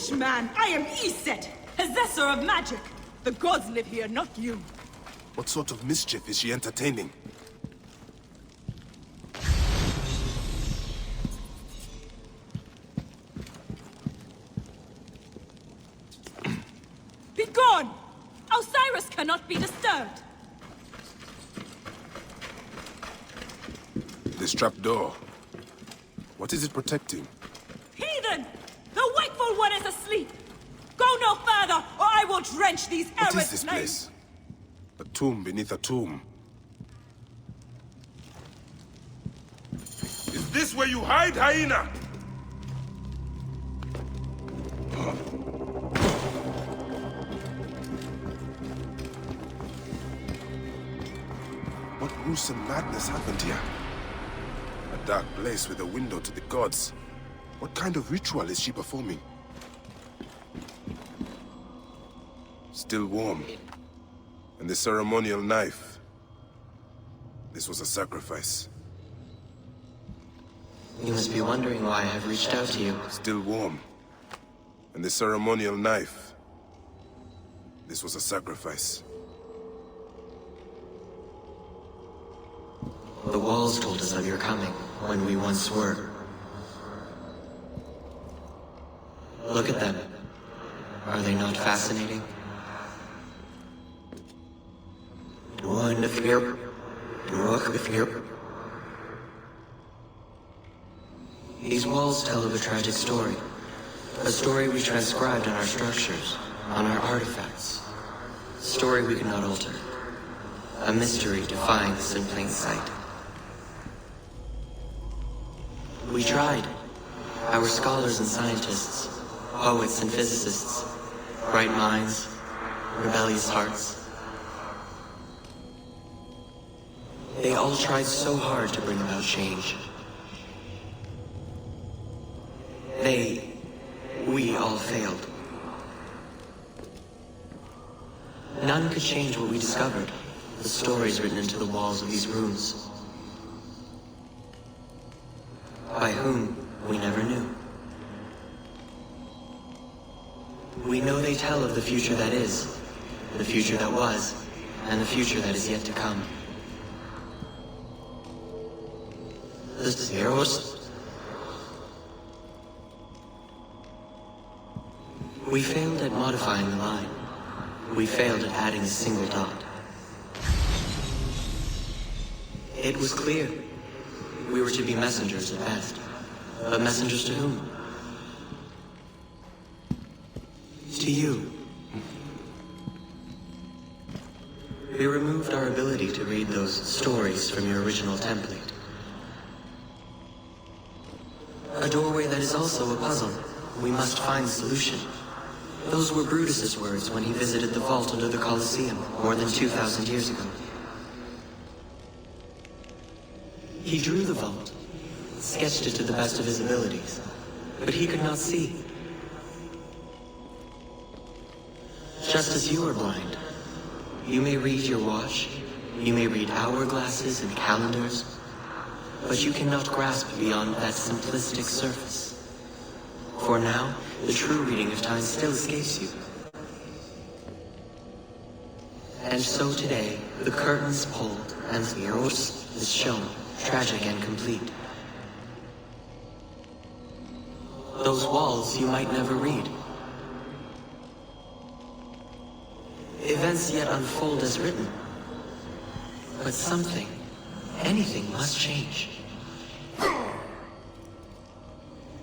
foolish man! I am Iset, possessor of magic! The gods live here, not you! What sort of mischief is she entertaining? Be gone! Osiris cannot be disturbed! This trapdoor. What is it protecting? Heathen! The wakeful one is asleep! Go no further, or I will drench these errant What is this place? A tomb beneath a tomb. Is this where you hide, hyena? What gruesome madness happened here? A dark place with a window to the gods. What kind of ritual is she performing? Still warm. And the ceremonial knife. This was a sacrifice. You must be wondering why I have reached out to you. Still warm. And the ceremonial knife. This was a sacrifice. The walls told us of your coming, when we once were. Look at them. Are they not fascinating? These walls tell of a tragic story. A story we transcribed on our structures, on our artifacts. A story we cannot alter. A mystery defying us in plain sight. We tried. Our scholars and scientists, poets and physicists, bright minds, rebellious hearts. They all tried so hard to bring about change. We all failed. None could change what we discovered, the stories written into the walls of these rooms. By whom, we never knew. We know they tell of the future that is, the future that was, and the future that is yet to come. The Zeros. We failed at modifying the line. We failed at adding a single dot. It was clear. We were to be messengers at best. But messengers to whom? To you. We removed our ability to read those stories from your original template. A doorway that is also a puzzle. We must find the solution. Those were Brutus's words when he visited the vault under the Colosseum more than 2,000 years ago. He drew the vault, sketched it to the best of his abilities, but he could not see. Just as you are blind, you may read your watch, you may read hourglasses and calendars, but you cannot grasp beyond that simplistic surface. For now, the true reading of time still escapes you. And so today, the curtains pulled, and the Eros is shown, tragic and complete. Those walls you might never read. Events yet unfold as written. But something, anything must change.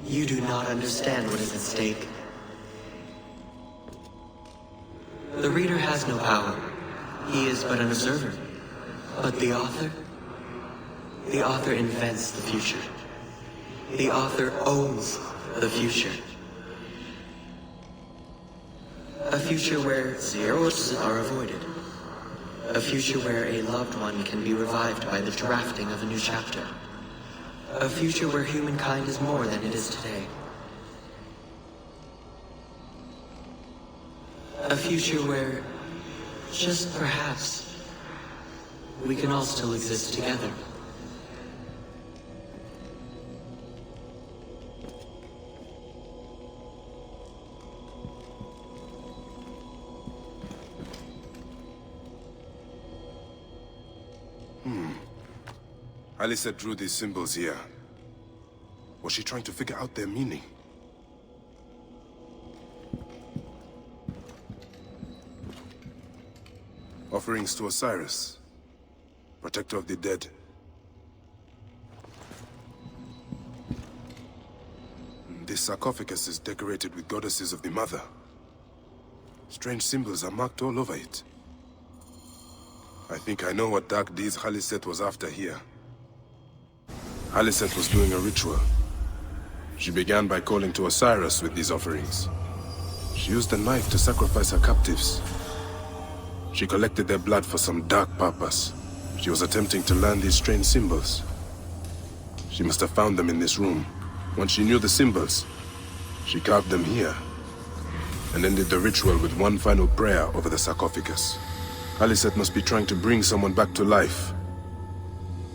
You do not understand what is at stake. The reader has no power. He is but an observer. But the author? The author invents the future. The author owns the future. A future where zeros are avoided. A future where a loved one can be revived by the drafting of a new chapter. A future where humankind is more than it is today. A future where, just perhaps, we can all still exist together. Alicet drew these symbols here. Was she trying to figure out their meaning? Offerings to Osiris, protector of the dead. This sarcophagus is decorated with goddesses of the Mother. Strange symbols are marked all over it. I think I know what dark deeds Alicet was after here. Alicet was doing a ritual. She began by calling to Osiris with these offerings. She used a knife to sacrifice her captives. She collected their blood for some dark purpose. She was attempting to learn these strange symbols. She must have found them in this room. Once she knew the symbols, she carved them here, and ended the ritual with one final prayer over the sarcophagus. Alicet must be trying to bring someone back to life.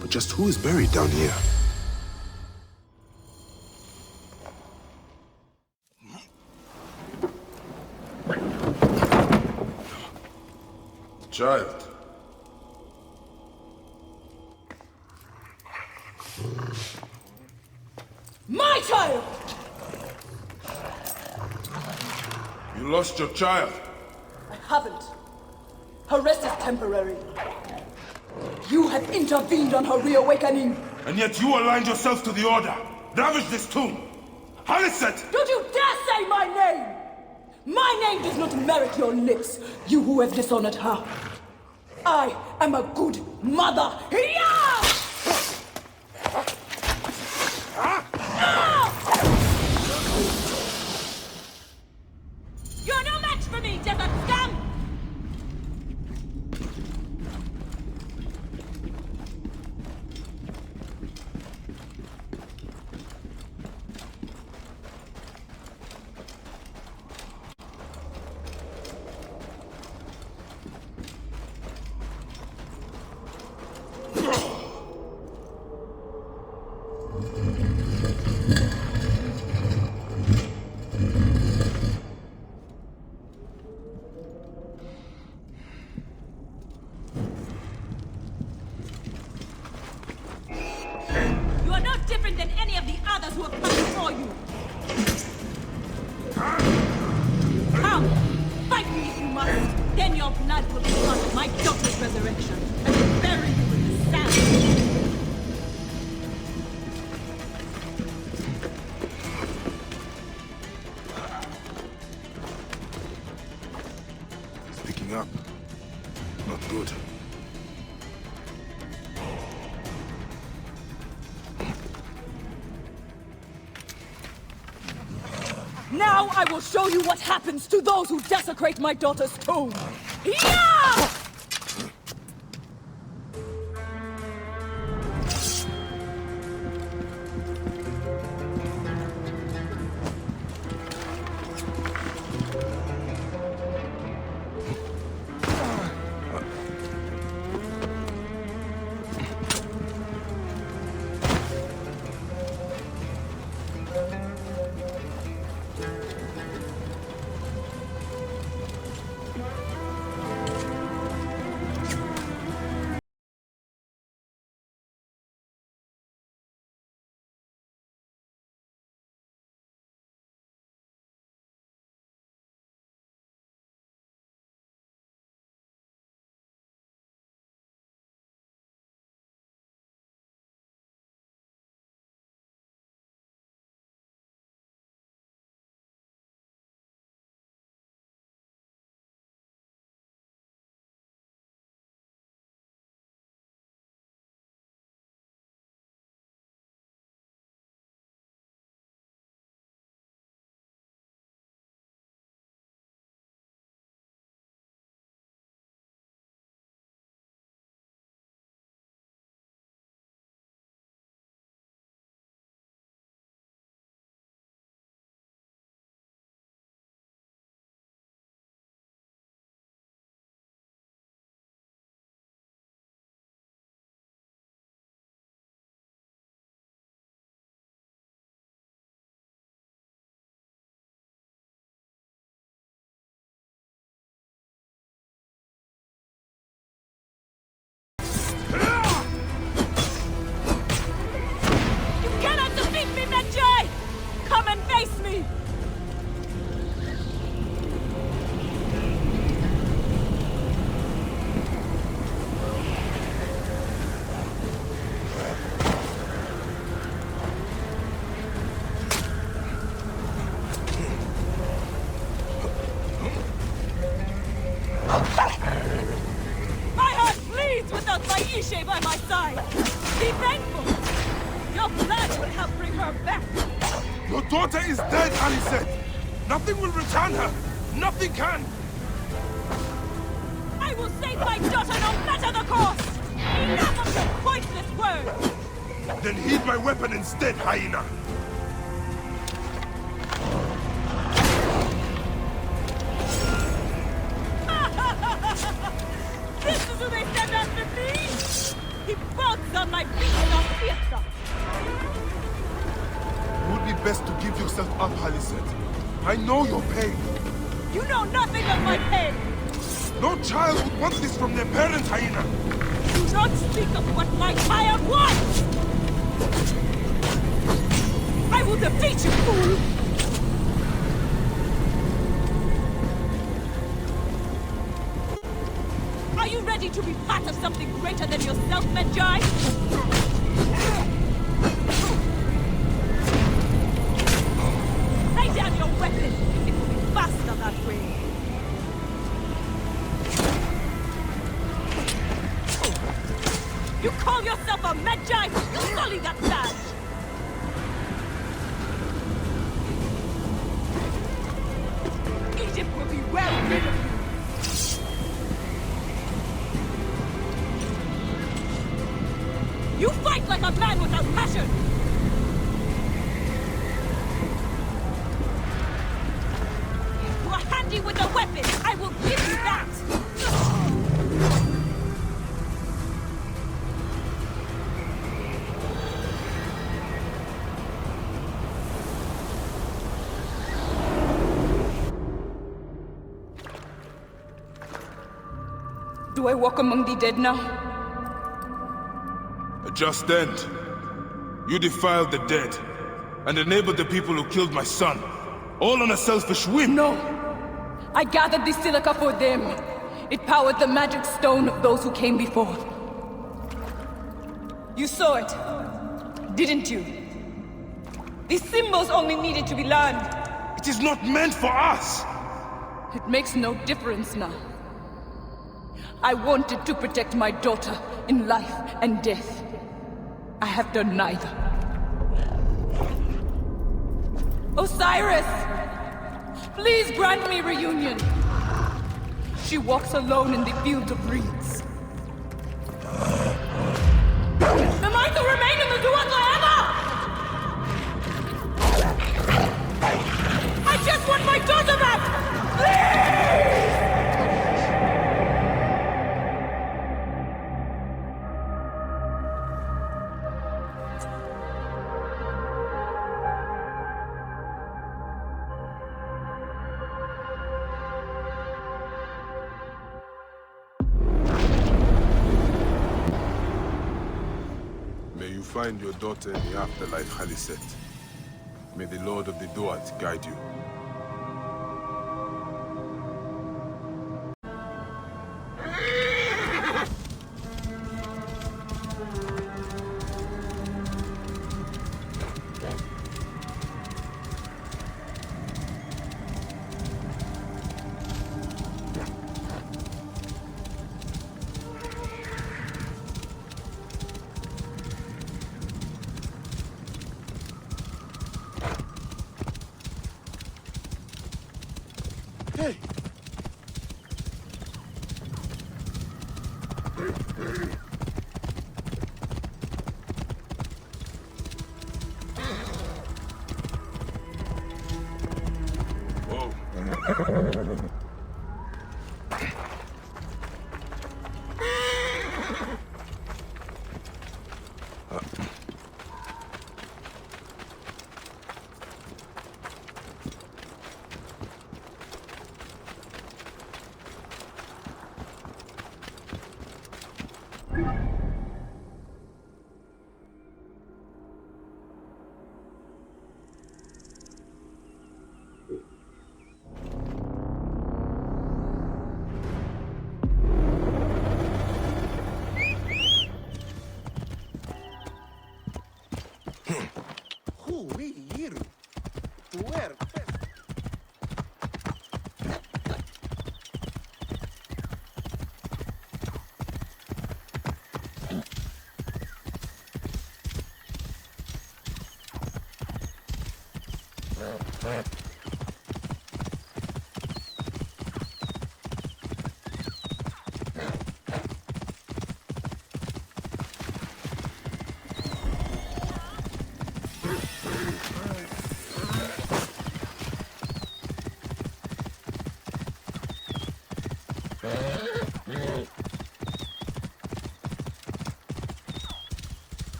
But just who is buried down here? Child. My child! You lost your child. I haven't. Her rest is temporary. You have intervened on her reawakening. And yet you aligned yourself to the Order. Ravage this tomb. Alicet! Don't you dare say my name! My name does not merit your lips, you who have dishonored her. I am a good mother. Yeah! You're no match for me, desert scum! You are no different than any of the others who have come before you. Come, fight me if you must. Then your blood will be part of my daughter's resurrection, and will bury you in the sand. It's picking up. Not good. Now I will show you what happens to those who desecrate my daughter's tomb. Yeah! without my Ishe by my side. Be thankful. Your blood will help bring her back. Your daughter is dead, Alicent. Nothing will return her. Nothing can. I will save my daughter no matter the cost. Enough of your pointless words. Then heed my weapon instead, hyena. This is who they send after me? He bounces on my beast on fiesta. It would be best to give yourself up, Alicent. I know your pain. You know nothing of my pain. No child would want this from their parents, hyena. Do not speak of what my child wants! I will defeat you, fool! Are you ready to be part of something greater than yourself, Magi? Lay down your weapon! It will be faster that way. You call yourself a Magi? You sully that badge! Egypt will be well rid of you! You fight like a man without passion! You are handy with a weapon! I will give you that! Do I walk among the dead now? A just end. You defiled the dead, and enabled the people who killed my son. All on a selfish whim. No! I gathered the silica for them. It powered the magic stone of those who came before. You saw it, didn't you? These symbols only needed to be learned. It is not meant for us! It makes no difference now. I wanted to protect my daughter in life and death. I have done neither. Osiris! Please grant me reunion. She walks alone in the field of reeds. Am I to remain in the Duat forever? I just want my daughter back! Please! Find your daughter in the afterlife, Khaliset. May the Lord of the Duat guide you. Hey! Whoa.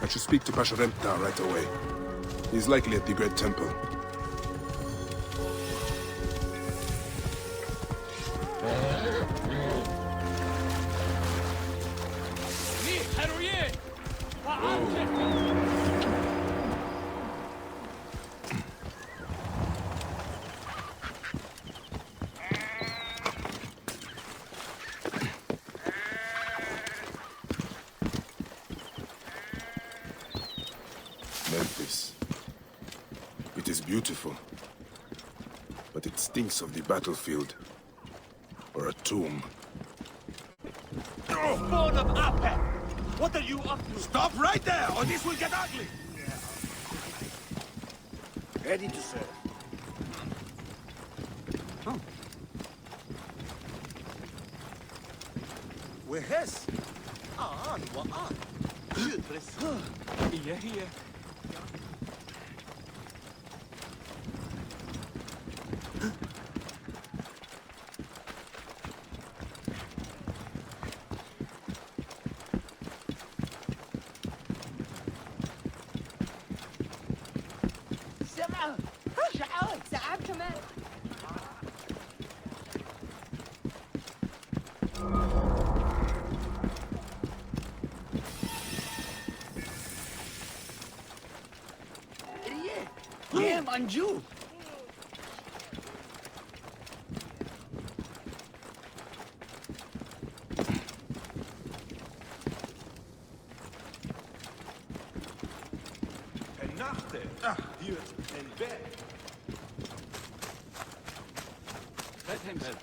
I should speak to Pasharemta right away. He's likely at the Great Temple. Memphis. It is beautiful, but it stinks of the battlefield. Or a tomb. Oh, phone of Ape! What are you up to? Stop right there, or this will get ugly! Ready to serve. Oh. Where's? Here. Yeah, Manju! En nachte, hier en bed. Let him help.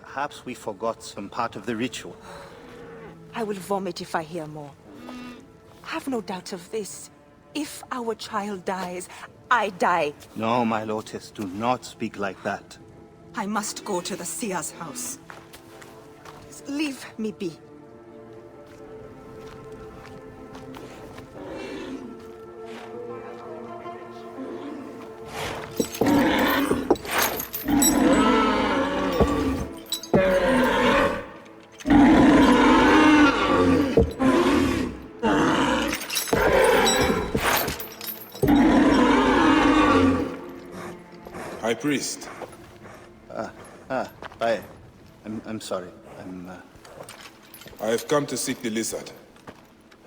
Perhaps we forgot some part of the ritual. I will vomit if I hear more. Have no doubt of this. If our child dies, I die. No, my Lotus, do not speak like that. I must go to the seer's house. Leave me be. High Priest. I'm sorry. I have come to seek the lizard.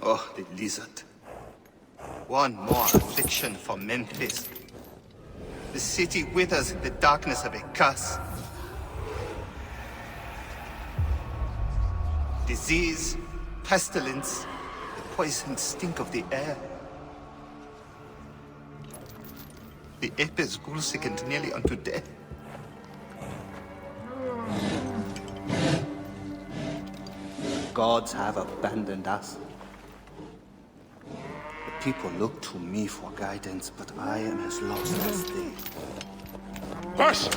Oh, the lizard. One more affliction for Memphis. The city withers in the darkness of a curse. Disease, pestilence, the poison stink of the air. The ape is ghoul-sickened nearly unto death. Gods have abandoned us. The people look to me for guidance, but I am as lost as they. Hush!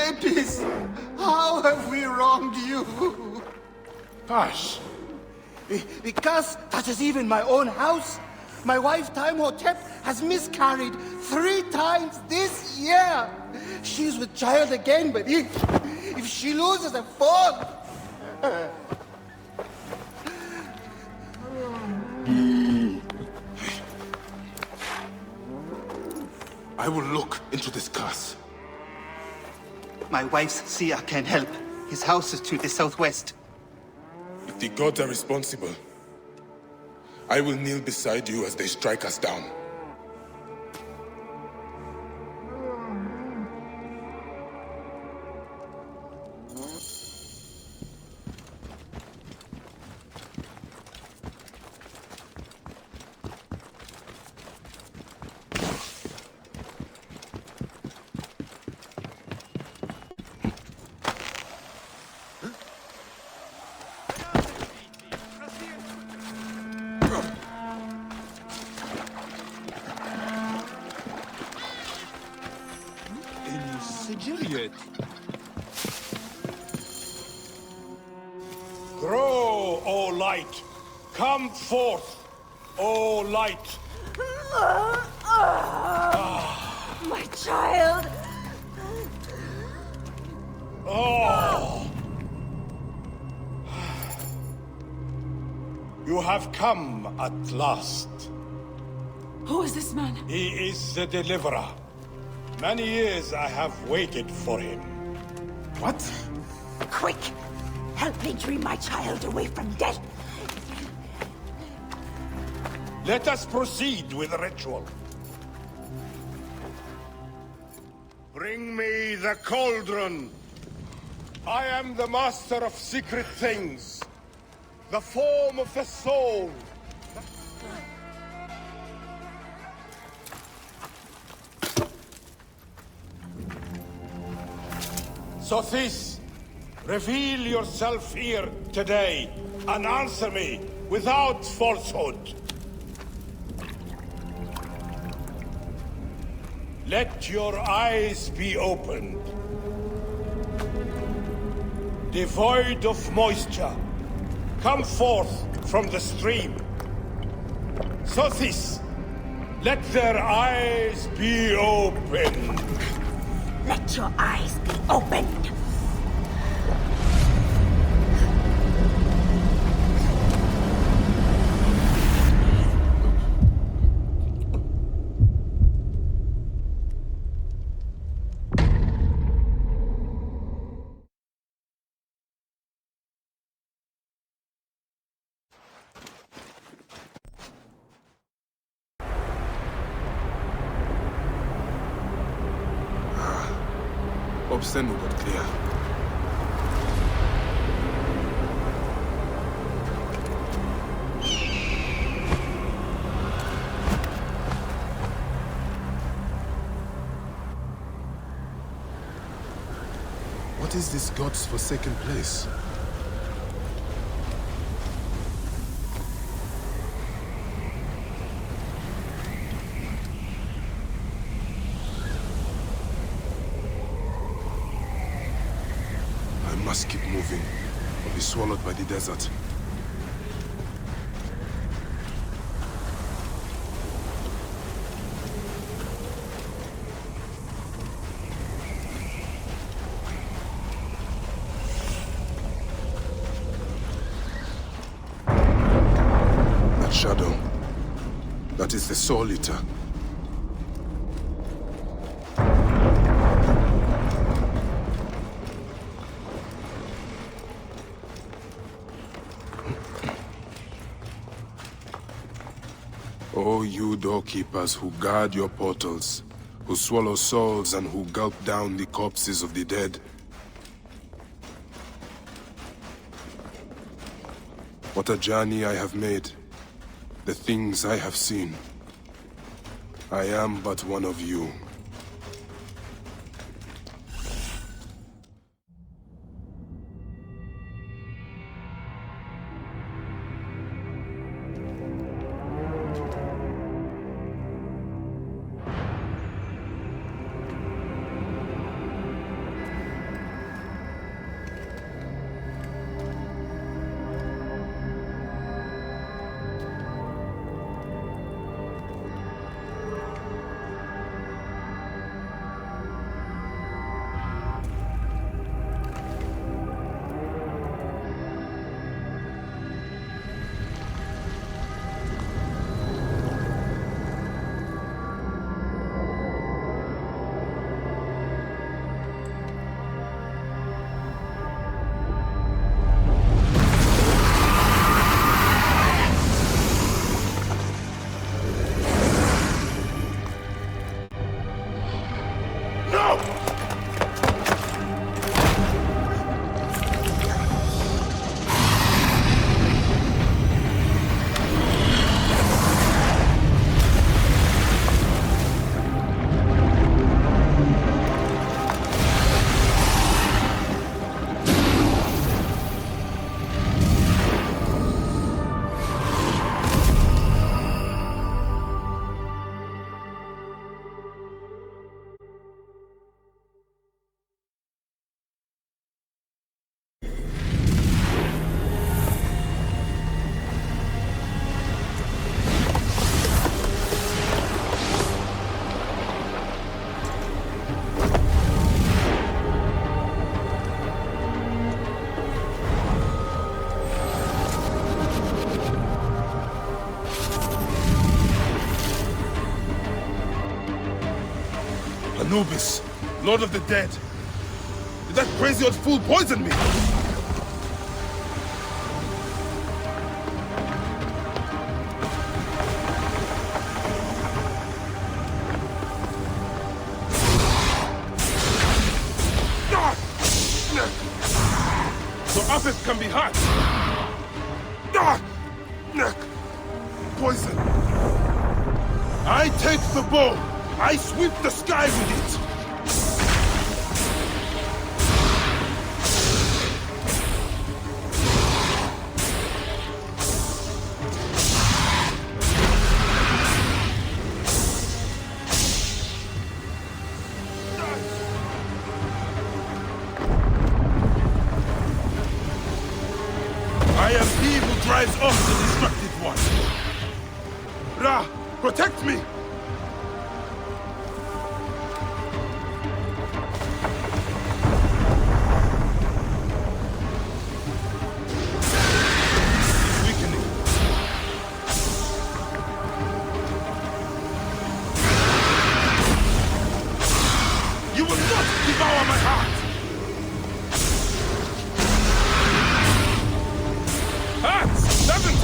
Apis, how have we wronged you? Hush! The curse touches even my own house. My wife, Timehotep, has miscarried 3 times this year. She's with child again, but if she loses a 4th... I will look into this curse. My wife's seer can help. His house is to the southwest. If the gods are responsible, I will kneel beside you as they strike us down. Grow, O light! Come forth, O light! My child! Oh! You have come at last. Who is this man? He is the deliverer. Many years I have waited for him. What? Quick! Help me dream my child away from death! Let us proceed with the ritual. Bring me the cauldron. I am the master of secret things. The form of the soul. Sothis, reveal yourself here today and answer me without falsehood. Let your eyes be opened. Devoid of moisture, come forth from the stream. Sothis, let their eyes be opened. Let your eyes be opened! Obsceno got clear. What is this God's forsaken place? I must keep moving, or be swallowed by the desert. That shadow, that is the Soul Eater. O you doorkeepers who guard your portals, who swallow souls and who gulp down the corpses of the dead. What a journey I have made, the things I have seen. I am but one of you. Anubis, Lord of the Dead. Did that crazy old fool poison me? So Apis can be hot. Poison. I take the bow. I sweep the sky with it. I am he who drives off the destructive one. Ra, protect me! It's weakening. You will not devour my heart! Hats! 70!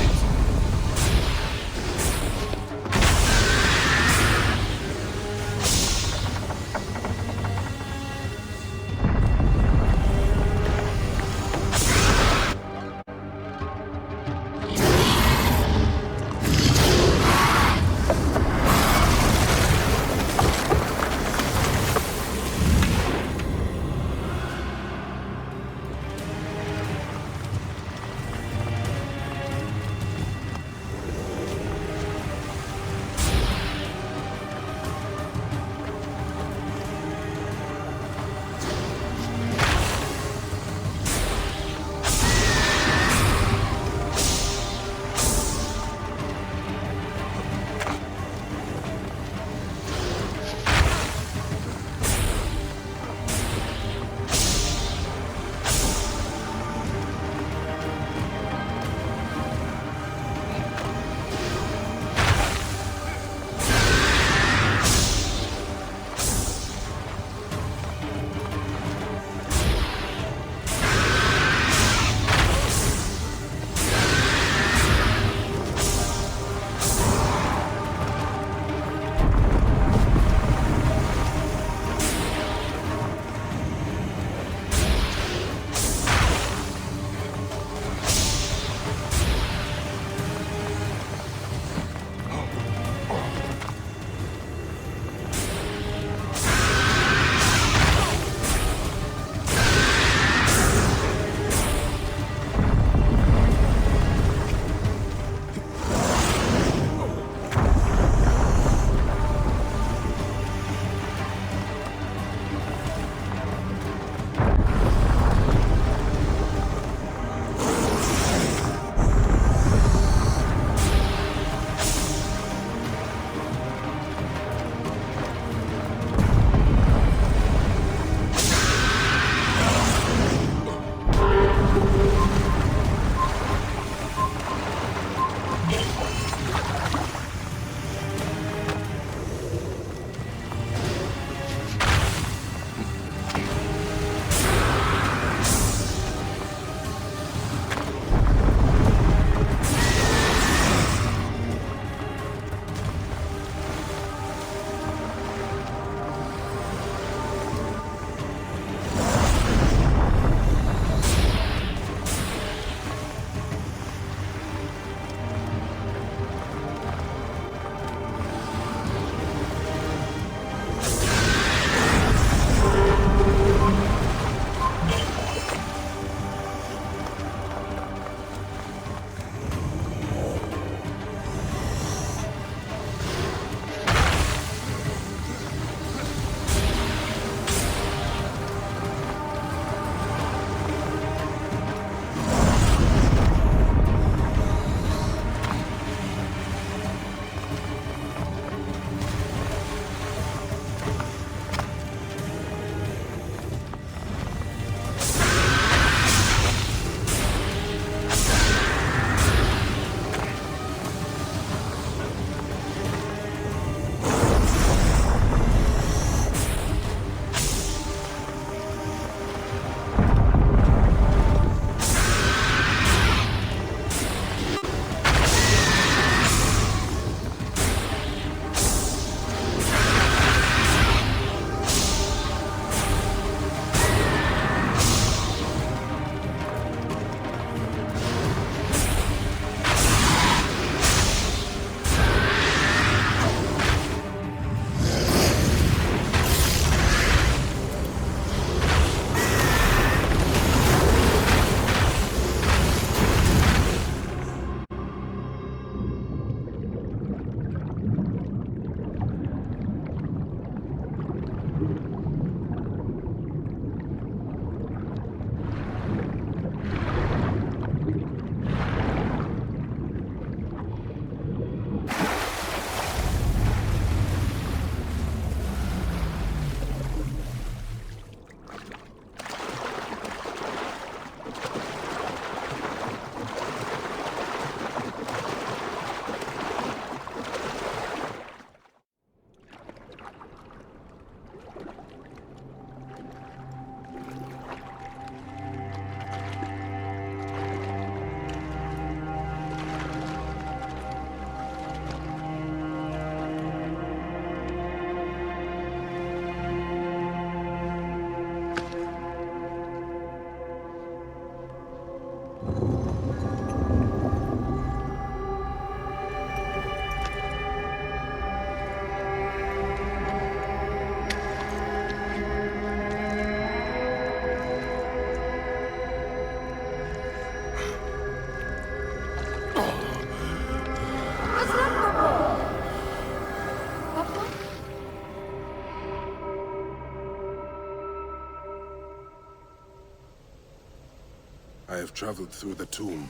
I have traveled through the tomb.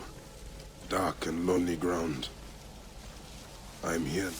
Dark and lonely ground. I am here.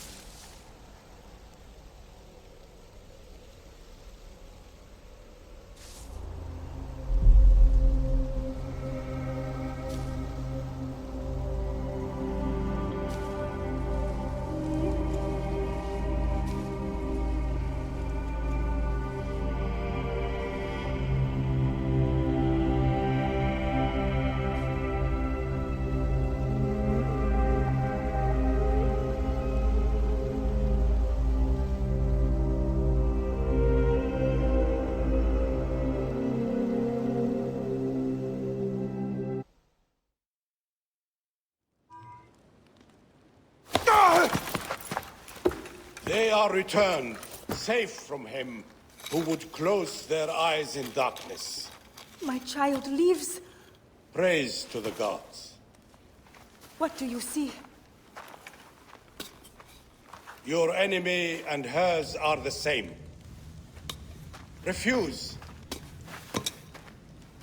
They are returned, safe from him, who would close their eyes in darkness. My child lives. Praise to the gods. What do you see? Your enemy and hers are the same. Refuse.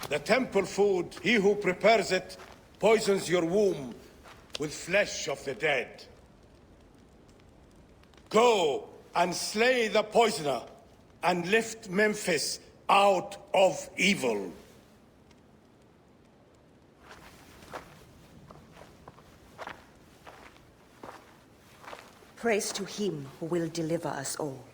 The temple food, he who prepares it, poisons your womb with flesh of the dead. Go and slay the poisoner, and lift Memphis out of evil. Praise to him who will deliver us all.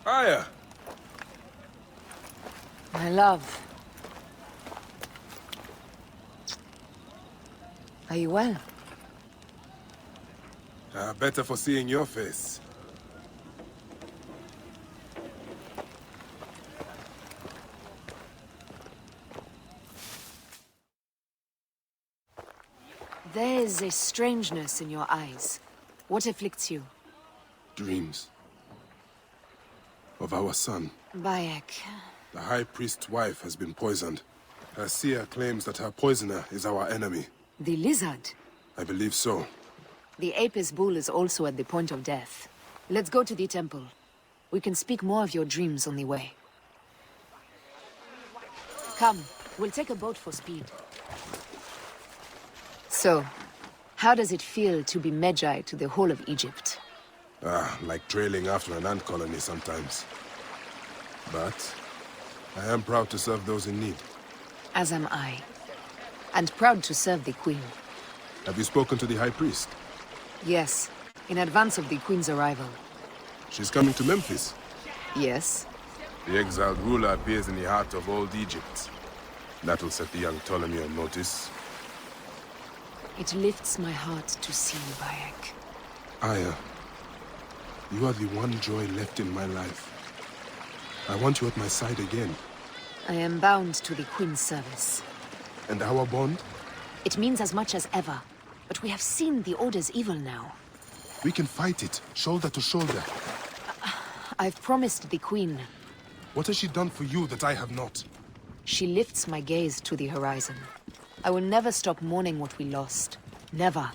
Aya! My love. Are you well? Better for seeing your face. There is a strangeness in your eyes. What afflicts you? Dreams. Of our son. Bayek. The High Priest's wife has been poisoned. Her seer claims that her poisoner is our enemy. The lizard? I believe so. The Apis bull is also at the point of death. Let's go to the temple. We can speak more of your dreams on the way. Come, we'll take a boat for speed. So, how does it feel to be Magi to the whole of Egypt? Like trailing after an ant colony sometimes. But I am proud to serve those in need. As am I. And proud to serve the Queen. Have you spoken to the High Priest? Yes, in advance of the Queen's arrival. She's coming to Memphis. Yes. The exiled ruler appears in the heart of old Egypt. That'll set the young Ptolemy on notice. It lifts my heart to see you, Bayek. Aya, you are the one joy left in my life. I want you at my side again. I am bound to the Queen's service. And our bond? It means as much as ever. But we have seen the Order's evil now. We can fight it, shoulder to shoulder. I've promised the Queen. What has she done for you that I have not? She lifts my gaze to the horizon. I will never stop mourning what we lost. Never.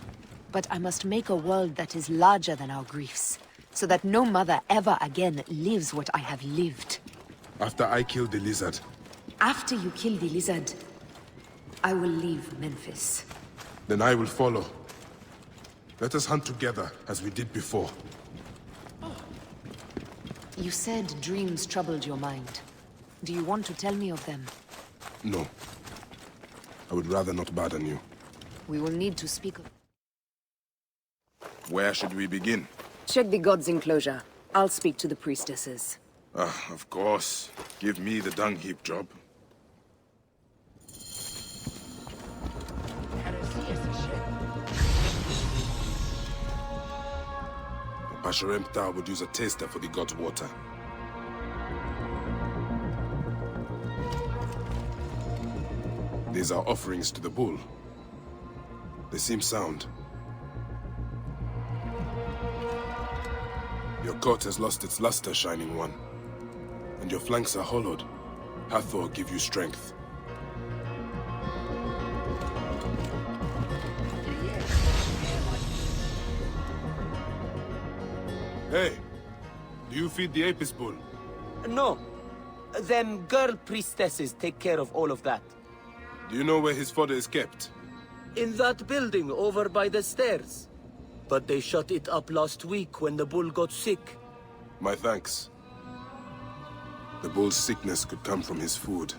But I must make a world that is larger than our griefs, so that no mother ever again lives what I have lived. After I killed the lizard. After you kill the lizard, I will leave Memphis. Then I will follow. Let us hunt together, as we did before. You said dreams troubled your mind. Do you want to tell me of them? No. I would rather not burden you. We will need to speak of... Where should we begin? Check the god's enclosure. I'll speak to the priestesses. Of course. Give me the dung heap job. Pasharemta would use a taster for the god's water. These are offerings to the bull. They seem sound. Your coat has lost its luster, Shining One. And your flanks are hollowed. Hathor give you strength. Hey, do you feed the Apis bull? No. Them girl priestesses take care of all of that. Do you know where his fodder is kept? In that building over by the stairs. But they shut it up last week when the bull got sick. My thanks. The bull's sickness could come from his food.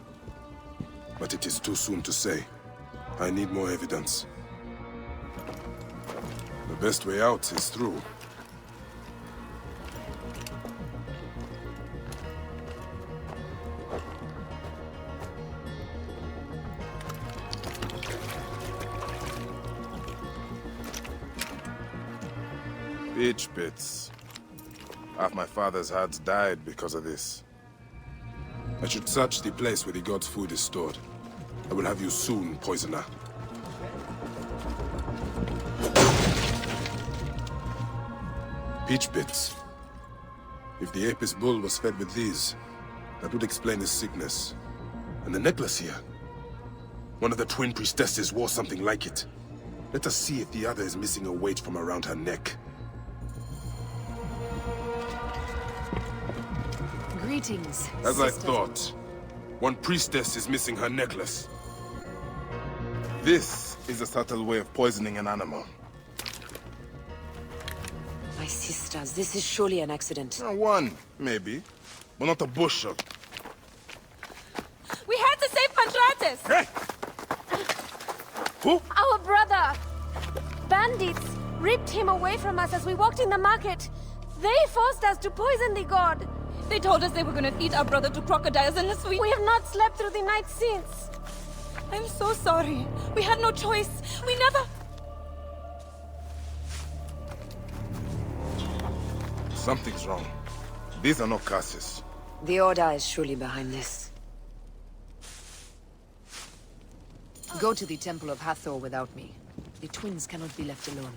But it is too soon to say. I need more evidence. The best way out is through. Bitch bits. Half my father's herds died because of this. I should search the place where the god's food is stored. I will have you soon, poisoner. Peach bits. If the Apis bull was fed with these, that would explain his sickness. And the necklace here. One of the twin priestesses wore something like it. Let us see if the other is missing a weight from around her neck. Greetings, As I sister. thought, one priestess is missing her necklace. This is a subtle way of poisoning an animal. My sisters, this is surely an accident. One, maybe, but not a bushel. We had to save Pantratus! Hey! Who? Our brother! Bandits ripped him away from us as we walked in the market. They forced us to poison the god. They told us they were gonna feed our brother to crocodiles unless we have not slept through the night since. I'm so sorry. We had no choice. We never... Something's wrong. These are not curses. The Order is surely behind this. Go to the Temple of Hathor without me. The twins cannot be left alone.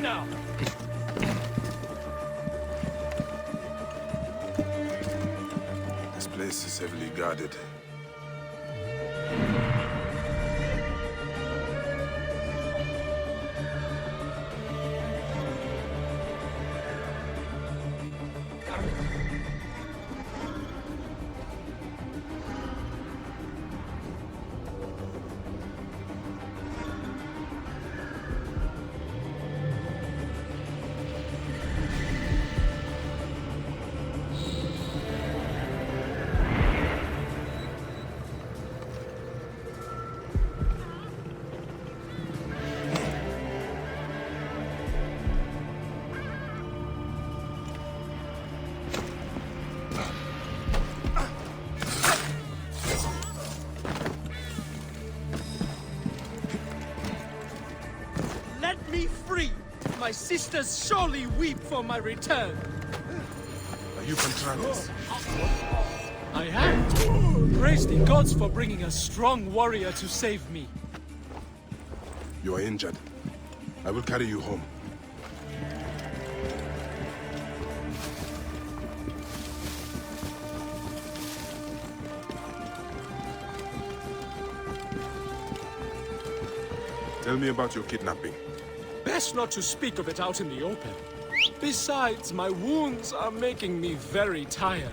Now. This place is heavily guarded. My sisters surely weep for my return. Are you Pantratus? I am. Praise the gods for bringing a strong warrior to save me. You are injured. I will carry you home. Tell me about your kidnapping. Best not to speak of it out in the open. Besides, my wounds are making me very tired.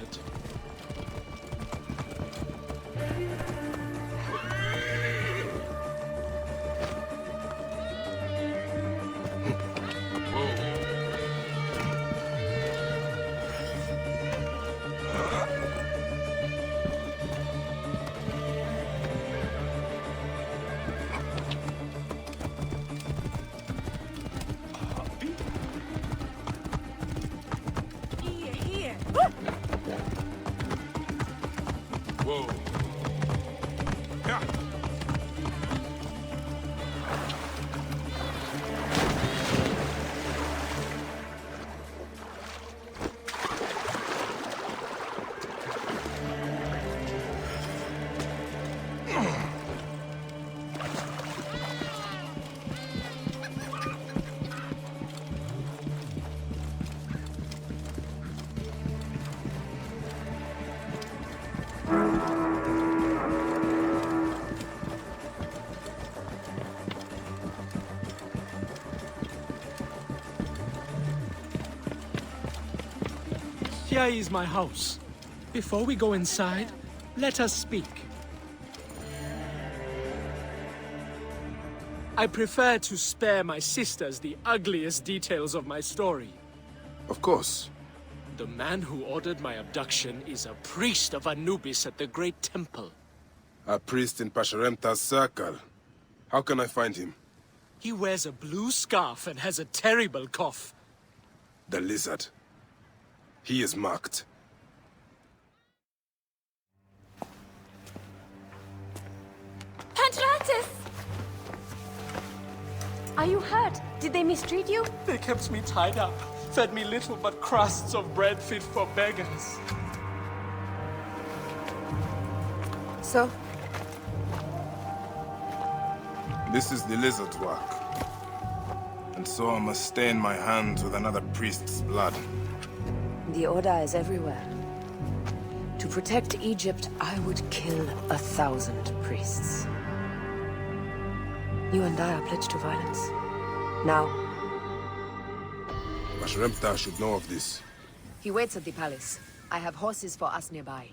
Whoa. Yeah. Here is my house. Before we go inside, let us speak. I prefer to spare my sisters the ugliest details of my story. Of course. The man who ordered my abduction is a priest of Anubis at the Great Temple. A priest in Pasharemta's circle. How can I find him? He wears a blue scarf and has a terrible cough. The lizard. He is marked. Pantratis! Are you hurt? Did they mistreat you? They kept me tied up, fed me little but crusts of bread fit for beggars. So? This is the lizard's work. And so I must stain my hands with another priest's blood. The Order is everywhere. To protect Egypt, I would kill 1,000 priests. You and I are pledged to violence. Now. Pasharemta should know of this. He waits at the palace. I have horses for us nearby.